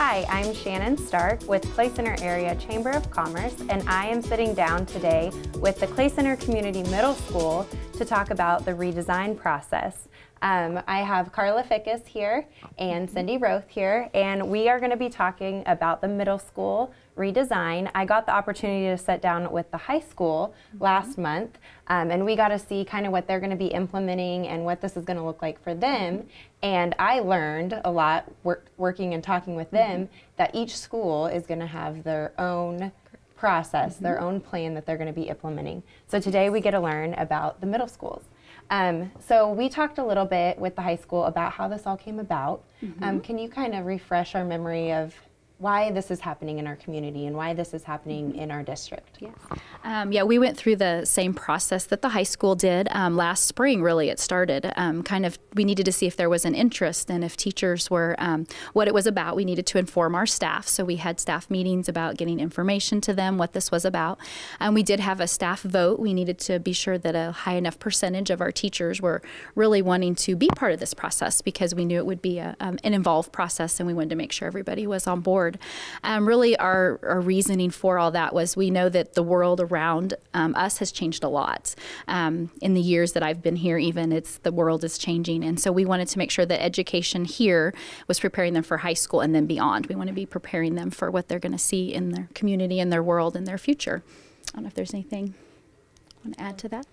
Hi, I'm Shannon Stark with Clay Center Area Chamber of Commerce, and I am sitting down today with the Clay Center Community Middle School to talk about the redesign process. I have Carla Fickus here and Cindy Roth here, and we are going to be talking about the middle school redesign. I got the opportunity to sit down with the high school last month, and we got to see kind of what they're going to be implementing and what this is going to look like for them. And I learned a lot working and talking with them that each school is going to have their own process, their own plan that they're going to be implementing. So today we get to learn about the middle schools. So we talked a little bit with the high school about how this all came about. Can you kind of refresh our memory of why this is happening in our community and why this is happening in our district? Yes. Yeah, we went through the same process that the high school did last spring. Really, it started we needed to see if there was an interest and if teachers were what it was about. We needed to inform our staff, so we had staff meetings about getting information to them what this was about. We did have a staff vote. We needed to be sure that a high enough percentage of our teachers were really wanting to be part of this process, because we knew it would be an involved process, and we wanted to make sure everybody was on board. Really, our reasoning for all that was we know that the world around us has changed a lot. In the years that I've been here, even, the world is changing. And so we wanted to make sure that education here was preparing them for high school and then beyond. We want to be preparing them for what they're going to see in their community, in their world, in their future. I don't know if there's anything you want to add to that.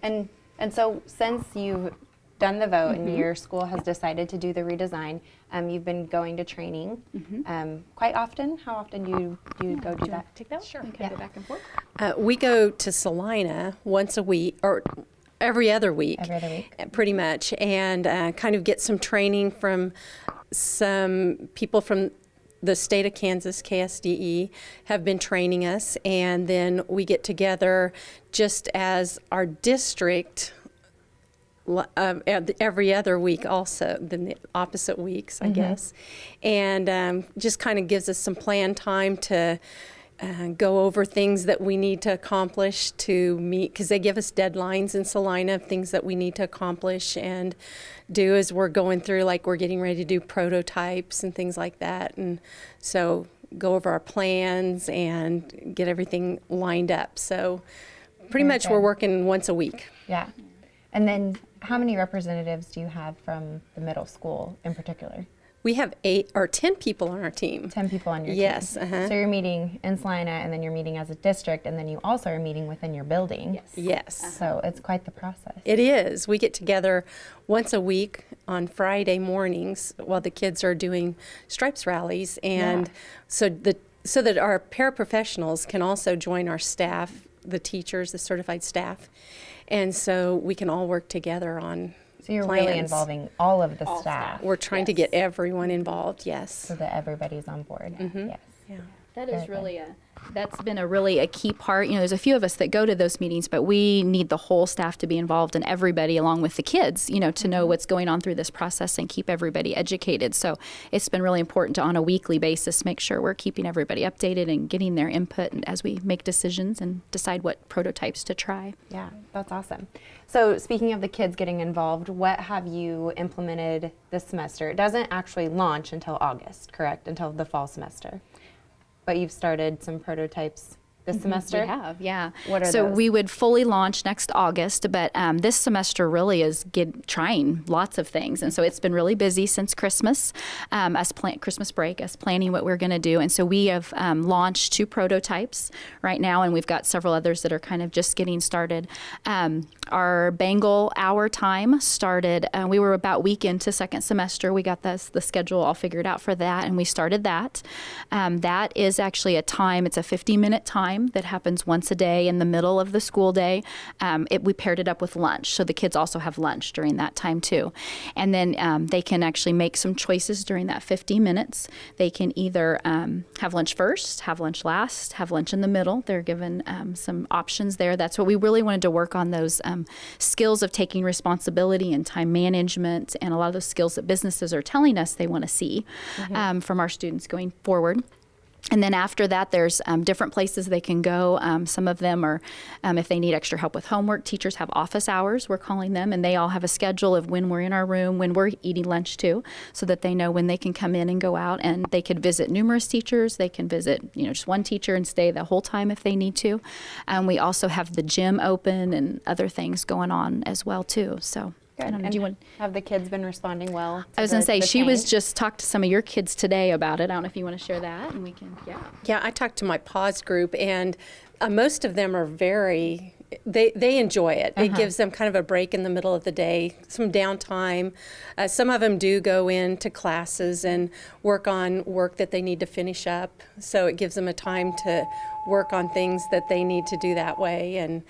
And so since you've done the vote and your school has decided to do the redesign, you've been going to training quite often. How often do you go do that? Take that? Sure. We can go back and forth. We go to Salina once a week, or every other week. Every other week. Pretty much, and kind of get some training from some people from the state of Kansas, KSDE, have been training us, and then we get together just as our district every other week also, then the opposite weeks, I guess. And just kind of gives us some planned time to go over things that we need to accomplish to meet, because they give us deadlines in Salina of things that we need to accomplish and do as we're going through, like we're getting ready to do prototypes and things like that. And so go over our plans and get everything lined up. So pretty much we're working once a week. Yeah. And then how many representatives do you have from the middle school in particular? We have 8 or 10 people on our team. 10 people on your yes, team. So you're meeting in Salina, and then you're meeting as a district, and then you also are meeting within your building. Yes. So it's quite the process. It is. We get together once a week on Friday mornings while the kids are doing stripes rallies, and so that our paraprofessionals can also join our staff, the teachers, the certified staff, and so we can all work together on So you're plans. really involving all of the staff. We're trying to get everyone involved, yes. So that everybody's on board. Yes. Yeah. That is really that's been a key part. You know, there's a few of us that go to those meetings, but we need the whole staff to be involved, and everybody along with the kids, you know, to know what's going on through this process and keep everybody educated. So it's been really important to, on a weekly basis, make sure we're keeping everybody updated and getting their input as we make decisions and decide what prototypes to try. Yeah, that's awesome. So speaking of the kids getting involved, what have you implemented this semester? It doesn't actually launch until August, correct? Until the fall semester. But you've started some prototypes this semester? We have, yeah. What are so those? We would fully launch next August, but this semester really is trying lots of things. And so it's been really busy since Christmas, Christmas break, us planning what we're going to do. And so we have launched 2 prototypes right now, and we've got several others that are kind of just getting started. Our Bengal hour time started, we were about week into second semester. We got the schedule all figured out for that, and we started that. That is actually it's a 50-minute time that happens once a day in the middle of the school day. We paired it up with lunch, so the kids also have lunch during that time too. And then they can actually make some choices during that 50 minutes. They can either have lunch first, have lunch last, have lunch in the middle. They're given some options there. That's what we really wanted to work on, those skills of taking responsibility and time management, and a lot of those skills that businesses are telling us they want to see from our students going forward. And then after that, there's different places they can go. Some of them are, if they need extra help with homework, teachers have office hours, we're calling them, and they all have a schedule of when we're in our room, when we're eating lunch too, so that they know when they can come in and go out. And they could visit numerous teachers. They can visit, just one teacher and stay the whole time if they need to. We also have the gym open and other things going on as well too. So. Good. And have the kids been responding well? I was going to say, she was just talked to some of your kids today about it. I don't know if you want to share that, and we can, Yeah, I talked to my pause group, and most of them are they enjoy it. It gives them kind of a break in the middle of the day, some downtime. Some of them do go into classes and work on work that they need to finish up, so it gives them a time to work on things that they need to do that way. And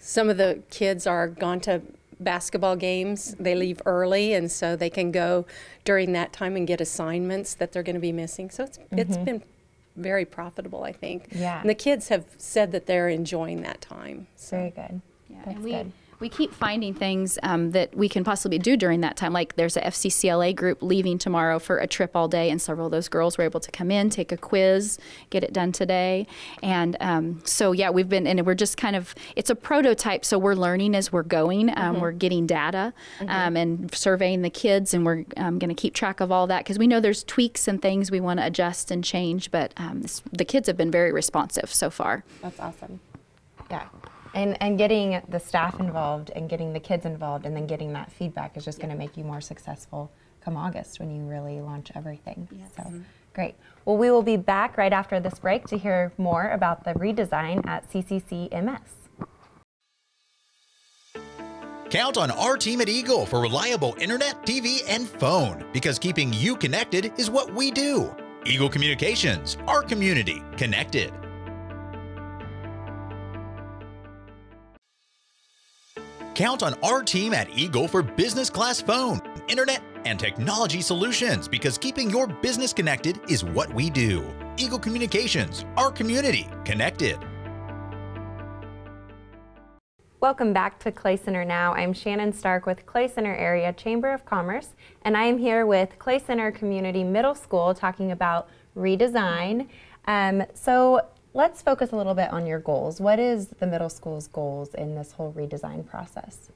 some of the kids are gone to basketball games. They leave early, and so they can go during that time and get assignments that they're going to be missing. So it's been very profitable, I think. Yeah. And the kids have said that they're enjoying that time. So. Very good. Yeah, That's and good. we keep finding things that we can possibly do during that time. Like there's a FCCLA group leaving tomorrow for a trip all day, and several of those girls were able to come in, take a quiz, get it done today. And so, yeah, we've been, and we're just kind of, it's a prototype, so we're learning as we're going. We're getting data and surveying the kids, and we're going to keep track of all that because we know there's tweaks and things we want to adjust and change, but the kids have been very responsive so far. That's awesome. Yeah. And getting the staff involved and getting the kids involved and then getting that feedback is just going to make you more successful come August when you really launch everything. Yes. So great. Well, we will be back right after this break to hear more about the redesign at CCCMS. Count on our team at Eagle for reliable internet, TV, and phone, because keeping you connected is what we do. Eagle Communications, our community connected. Count on our team at Eagle for business class phone, internet, and technology solutions, because keeping your business connected is what we do. Eagle Communications, our community connected. Welcome back to Clay Center Now. I'm Shannon Stark with Clay Center Area Chamber of Commerce, and I am here with Clay Center Community Middle School talking about redesign. So let's focus a little bit on your goals. What is the middle school's goals in this whole redesign process?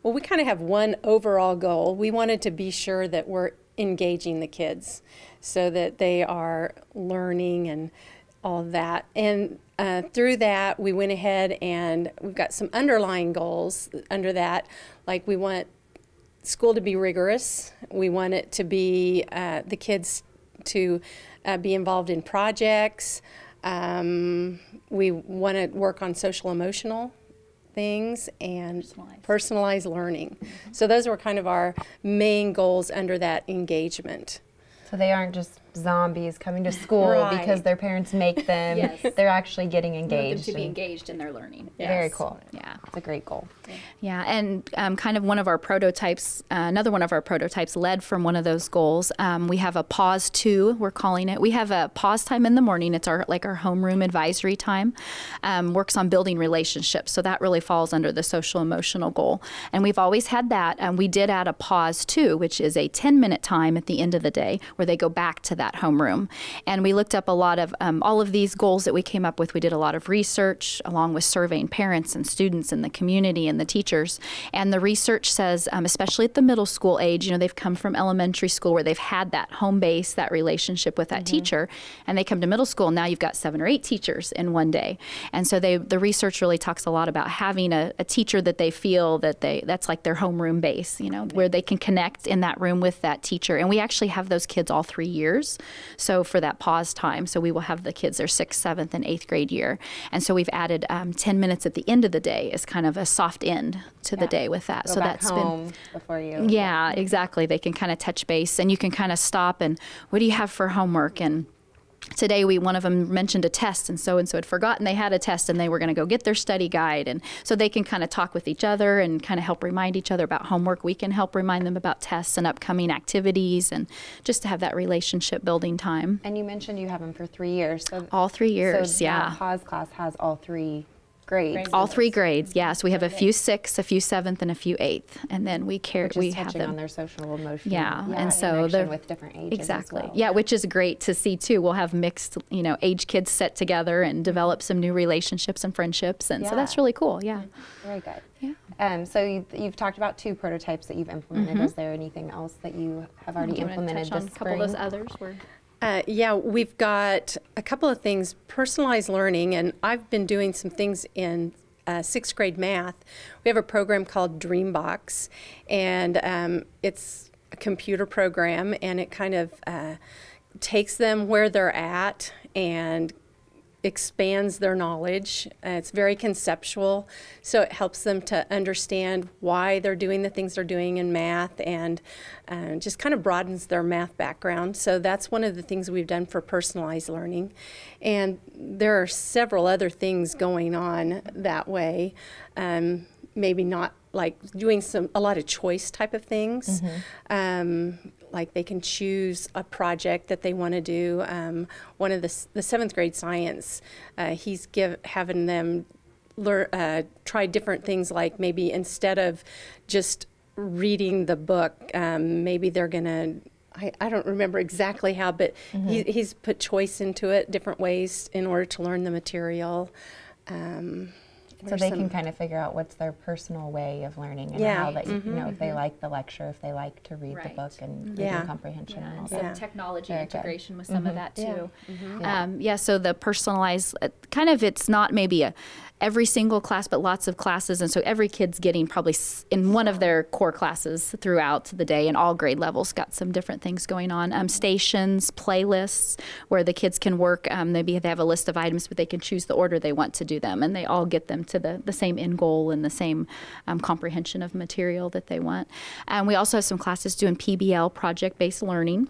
Well, we kind of have one overall goal. We wanted to be sure that we're engaging the kids so that they are learning and all that. And through that, we went ahead and we've got some underlying goals under that. Like, we want school to be rigorous. We want it to be the kids to be involved in projects. We want to work on social emotional things and personalized learning. So those were kind of our main goals under that engagement. So they aren't just zombies coming to school because their parents make them. Yes. They're actually getting engaged. We want them to be engaged in their learning. Yes. Very cool. Yeah. It's a great goal. Yeah, and kind of one of our prototypes, another one of our prototypes led from one of those goals. We have a pause 2, we're calling it. We have a pause time in the morning. It's our homeroom advisory time. Works on building relationships, so that really falls under the social emotional goal. And we've always had that. And we did add a pause 2, which is a 10-minute time at the end of the day where they go back to that homeroom. And we looked up a lot of all of these goals that we came up with. We did a lot of research along with surveying parents and students in the community and the teachers. And the research says, especially at the middle school age, they've come from elementary school where they've had that home base, that relationship with that teacher, and they come to middle school, and now you've got 7 or 8 teachers in one day. And so the research really talks a lot about having a teacher that they feel that's like their homeroom base, where they can connect in that room with that teacher. And we actually have those kids all 3 years. So for that pause time, so we will have the kids their 6th, 7th, and 8th grade year. And so we've added 10 minutes at the end of the day as kind of a soft end to the day with that. Go so back that's home been before you. Yeah, exactly. They can kind of touch base, and you can kind of stop and what do you have for homework? And today one of them mentioned a test, and so had forgotten they had a test, and they were going to go get their study guide. And so they can kind of talk with each other and kind of help remind each other about homework. We can help remind them about tests and upcoming activities, and just to have that relationship building time. And you mentioned you have them for 3 years. So all 3 years, so that pause class has all 3 grades. All 3 grades, yeah. So we have a few 6th, a few 7th, and a few 8th, and then we have touching them on their social, emotional, and so they're with different ages exactly, as well. yeah, which is great to see too. We'll have mixed, age kids set together and develop some new relationships and friendships, and so that's really cool. Yeah, very good. Yeah. So you've talked about 2 prototypes that you've implemented. Is there anything else that you have already implemented touch on this a couple spring? of those others? Yeah, we've got a couple of things, personalized learning, and I've been doing some things in 6th grade math. We have a program called Dreambox, and it's a computer program, and it kind of takes them where they're at and expands their knowledge. It's very conceptual, so it helps them to understand why they're doing the things they're doing in math, and just kind of broadens their math background. So that's one of the things we've done for personalized learning. And there are several other things going on that way. Maybe not like doing a lot of choice type of things. Like they can choose a project that they want to do. One of the 7th grade science, he's having them try different things, like maybe instead of just reading the book, maybe they're going to, I don't remember exactly how, but he's put choice into it, different ways in order to learn the material. So they can kind of figure out what's their personal way of learning, and how they, if they like the lecture, if they like to read the book and reading comprehension and all some that. technology Very integration with some of that too. So the personalized, kind of, it's not maybe every single class, but lots of classes, and so every kid's getting probably in one of their core classes throughout the day, and all grade levels got some different things going on. Stations, playlists, where the kids can work. Maybe they have a list of items, but they can choose the order they want to do them, and they all get them to the same end goal and the same comprehension of material that they want. We also have some classes doing PBL, project-based learning,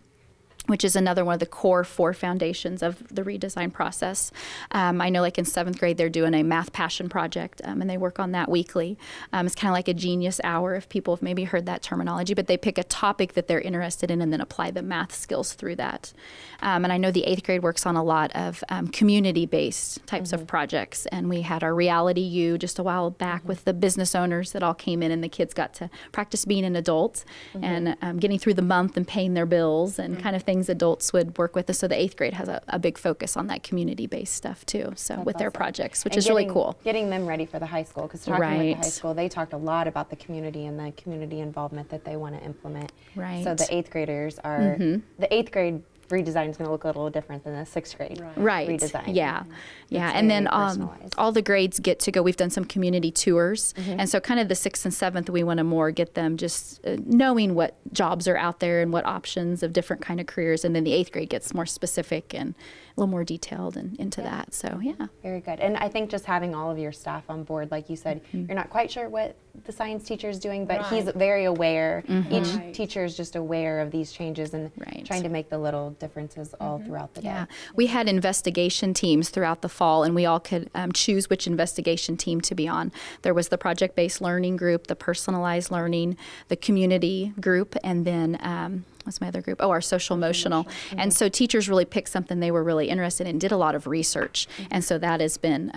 which is another one of the core 4 foundations of the redesign process. I know, like in 7th grade, they're doing a math passion project, and they work on that weekly. It's kind of like a genius hour, if people have maybe heard that terminology, but they pick a topic that they're interested in and then apply the math skills through that. And I know the 8th grade works on a lot of community-based types of projects, and we had our Reality U just a while back with the business owners that all came in, and the kids got to practice being an adult and getting through the month and paying their bills and kind of things adults would work with us. So the 8th grade has a big focus on that community-based stuff too. So That's with their awesome. Projects, which is really cool. Getting them ready for the high school, because talking with the high school, they talked a lot about the community and the community involvement that they want to implement. Right. So the 8th graders are, the 8th grade redesign is going to look a little different than the 6th grade redesign. Yeah. Yeah. And then all the grades get to go. We've done some community tours. And so kind of the 6th and 7th, we want to more get them just knowing what jobs are out there and what options of different kind of careers. And then the 8th grade gets more specific and a little more detailed and into that. So, yeah. Very good. And I think just having all of your staff on board, like you said, you're not quite sure what the science teacher is doing, but he's very aware. Each teacher is just aware of these changes and trying to make the little differences all throughout the day. Yeah. We had investigation teams throughout the fall, and we all could choose which investigation team to be on. There was the project-based learning group, the personalized learning, the community group, and then what's my other group? Oh, our social emotional. And so teachers really picked something they were really interested in, did a lot of research. And so that has been,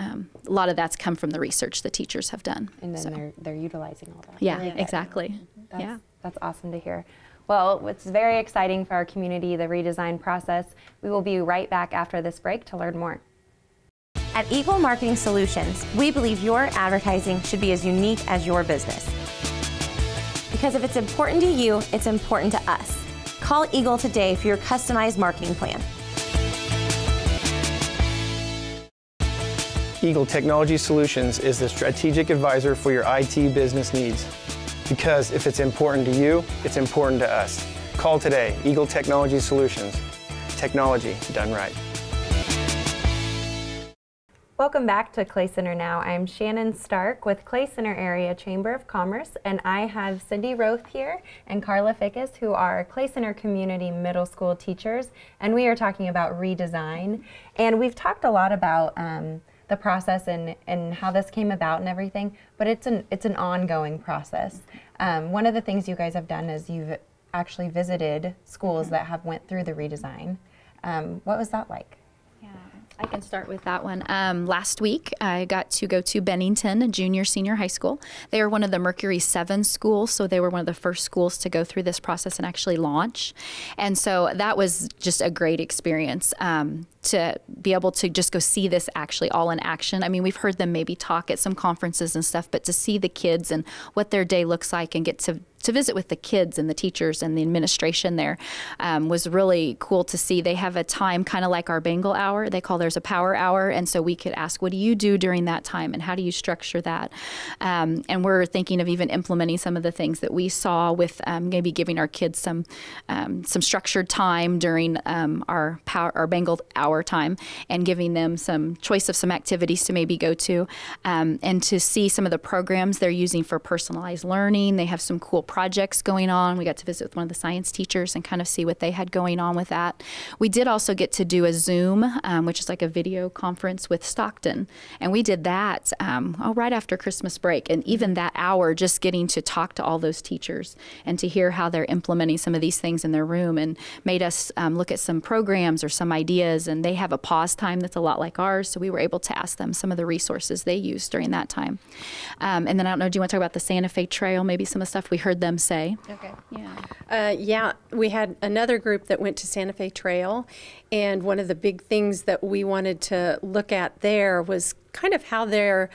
a lot of that's come from the research the teachers have done. And then they're utilizing all that. Yeah, exactly. That's awesome to hear. Well, it's very exciting for our community, the redesign process. We will be right back after this break to learn more. At Eagle Marketing Solutions, we believe your advertising should be as unique as your business. Because if it's important to you, it's important to us. Call Eagle today for your customized marketing plan. Eagle Technology Solutions is the strategic advisor for your IT business needs. Because if it's important to you, it's important to us. Call today, Eagle Technology Solutions. Technology done right. Welcome back to Clay Center Now. I'm Shannon Stark with Clay Center Area Chamber of Commerce, and I have Cindy Roth here and Carla Fickus, who are Clay Center Community Middle School teachers, and we are talking about redesign. And we've talked a lot about the process and how this came about and everything, but it's an ongoing process. One of the things you guys have done is you've actually visited schools that have went through the redesign. What was that like? I can start with that one. Last week, I got to go to Bennington Junior Senior High School. They are one of the Mercury 7 schools, so they were one of the first schools to go through this process and actually launch. And so that was just a great experience to be able to just go see this actually all in action. I mean, we've heard them maybe talk at some conferences and stuff, but to see the kids and what their day looks like and get to visit with the kids and the teachers and the administration there was really cool to see. They have a time kind of like our Bengal hour. They call theirs a power hour. And so we could ask, what do you do during that time and how do you structure that? And we're thinking of even implementing some of the things that we saw with maybe giving our kids some structured time during our Bengal hour time and giving them some choice of some activities to maybe go to and to see some of the programs they're using for personalized learning. They have some cool projects going on. We got to visit with one of the science teachers and kind of see what they had going on with that. We did also get to do a Zoom, which is like a video conference with Stockton. And we did that right after Christmas break. And even that hour, just getting to talk to all those teachers and to hear how they're implementing some of these things in their room and made us look at some programs or some ideas. And they have a pause time that's a lot like ours. So we were able to ask them some of the resources they used during that time. And then I don't know, do you want to talk about the Santa Fe Trail, maybe some of the stuff we heard them say? Okay. Yeah, we had another group that went to Santa Fe Trail, and one of the big things that we wanted to look at there was kind of how their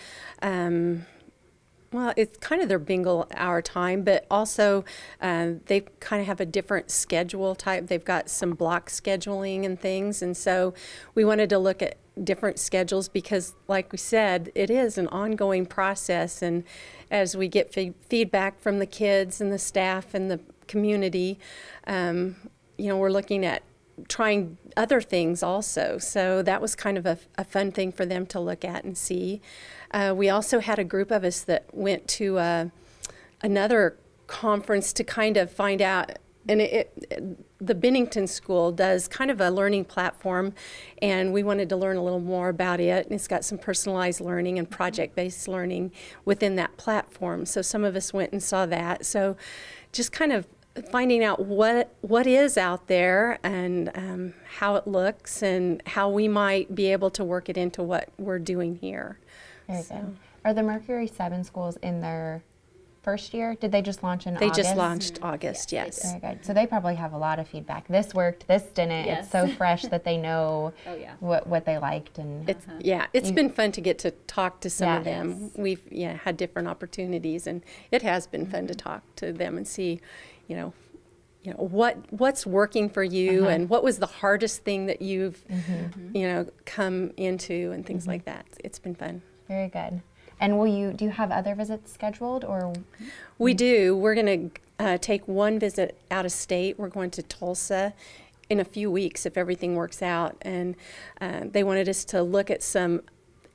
well, it's kind of their bingo hour time, but also they kind of have a different schedule type. They've got some block scheduling and things, and so we wanted to look at different schedules because, like we said, it is an ongoing process, and as we get feedback from the kids and the staff and the community, you know, we're looking at trying other things also. So that was kind of a fun thing for them to look at and see. We also had a group of us that went to another conference to kind of find out, and the Bennington School does kind of a learning platform, and we wanted to learn a little more about it. And it's got some personalized learning and project-based learning within that platform. So some of us went and saw that. So just kind of finding out what is out there and how it looks and how we might be able to work it into what we're doing here. Very good. Are the Mercury 7 schools in their first year? Did they just launch in August? They just launched August, yes. Very good. So they probably have a lot of feedback. This worked, this didn't. Yes. It's so fresh that they know what they liked. And it's been fun to get to talk to some of them. We've had different opportunities, and it has been fun to talk to them and see, you know what's working for you and what was the hardest thing that you've come into and things like that. It's been fun. Very good. And do you have other visits scheduled, or? We do. We're going to take one visit out of state. We're going to Tulsa in a few weeks if everything works out. And they wanted us to look at some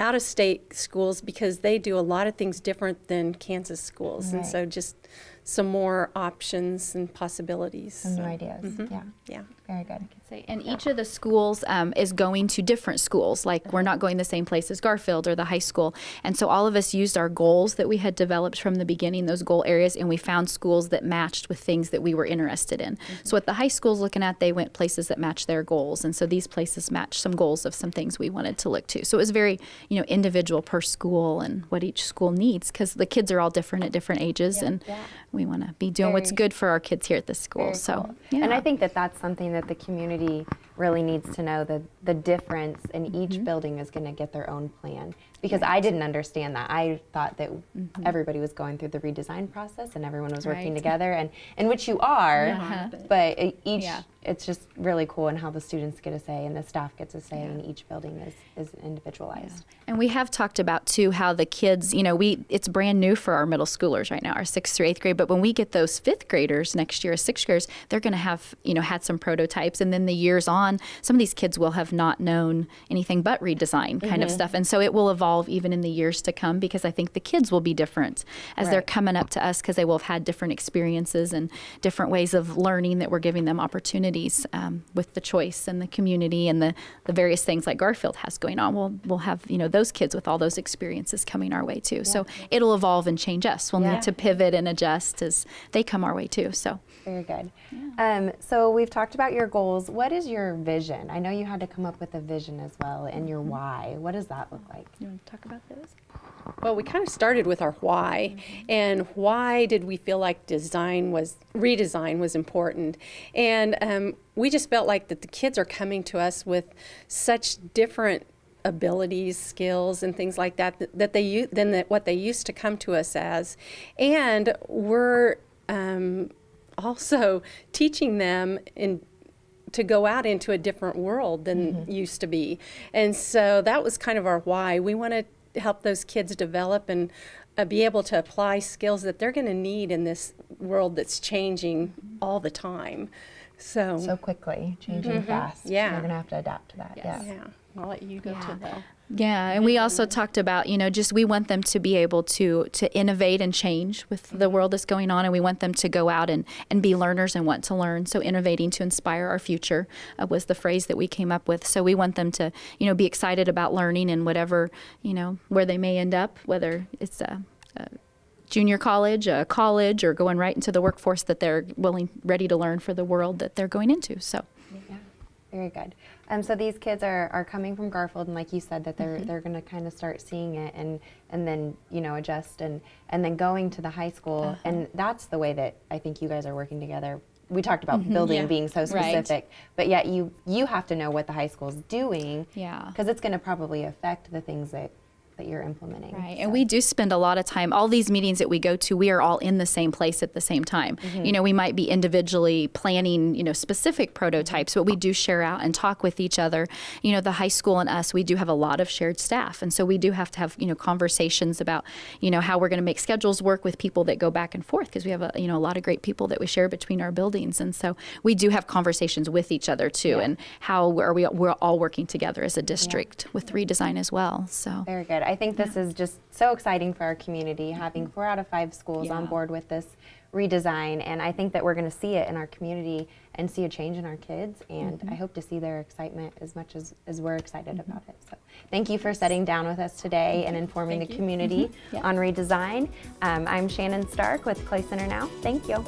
out-of-state schools because they do a lot of things different than Kansas schools. Right. And so just some more options and possibilities. Some new ideas. Yeah. Very good. And each of the schools is going to different schools. Like we're not going the same place as Garfield or the high school. And so all of us used our goals that we had developed from the beginning, those goal areas, and we found schools that matched with things that we were interested in. So what the high school's looking at, they went places that matched their goals. And so these places matched some goals of some things we wanted to look to. So it was very, individual per school and what each school needs, because the kids are all different at different ages, and we want to be doing what's good for our kids here at this school. So, and I think that that's something that the community really needs to know, that the difference in each building is going to get their own plan. Because I didn't understand that. I thought that everybody was going through the redesign process and everyone was working together, and in which you are, but it's just really cool, and how the students get a say and the staff gets a say, and each building is individualized. And we have talked about too how the kids, it's brand new for our middle schoolers right now, our 6th through 8th grade, but when we get those 5th graders next year, 6th graders, they're going to have, had some prototypes, and then the years on, some of these kids will have not known anything but redesign kind of stuff, and so it will evolve even in the years to come, because I think the kids will be different as they're coming up to us, because they will have had different experiences and different ways of learning that we're giving them opportunities opportunities with the choice and the community and the various things like Garfield has going on. We'll have, you know, those kids with all those experiences coming our way too. Yeah. So it'll evolve and change us. We'll need to pivot and adjust as they come our way too. So very good. Yeah. So we've talked about your goals. What is your vision? I know you had to come up with a vision as well, and your why. What does that look like? You want to talk about those? Well, we kind of started with our why, and why did we feel like redesign was important? And we just felt like that the kids are coming to us with such different abilities, skills, and things like that than what they used to come to us as, and we're also teaching them to go out into a different world than used to be. And so that was kind of our why. We want to help those kids develop and be able to apply skills that they're going to need in this world that's changing all the time. So quickly, changing fast. Yeah. They're going to have to adapt to that. Yes. Yeah. I'll let you go to the... Yeah, and we also talked about, you know, just we want them to be able to innovate and change with the world that's going on, and we want them to go out and be learners and want to learn. So innovating to inspire our future was the phrase that we came up with. So we want them to, you know, be excited about learning and whatever, you know, where they may end up, whether it's a junior college, a college, or going right into the workforce, that they're ready to learn for the world that they're going into. So. Yeah. Very good. So these kids are coming from Garfield, and like you said, that they're going to kind of start seeing it and then, you know, adjust and then going to the high school, and that's the way that I think you guys are working together. We talked about building being so specific, but yet you have to know what the high school's doing, because it's going to probably affect the things that you're implementing. Right, and we do spend a lot of time, all these meetings that we go to, we are all in the same place at the same time. You know, we might be individually planning, you know, specific prototypes, but we do share out and talk with each other. You know, the high school and us, we do have a lot of shared staff, and so we do have to have, you know, conversations about, you know, how we're going to make schedules work with people that go back and forth, because we have a lot of great people that we share between our buildings, and so we do have conversations with each other too, and how we're all working together as a district with Redesign as well. So very good. I think this is just so exciting for our community, having 4 out of 5 schools on board with this redesign, and I think that we're going to see it in our community and see a change in our kids, and I hope to see their excitement as much as we're excited about it. So thank you for sitting down with us today and informing the community on Redesign. I'm Shannon Stark with Clay Center Now. Thank you.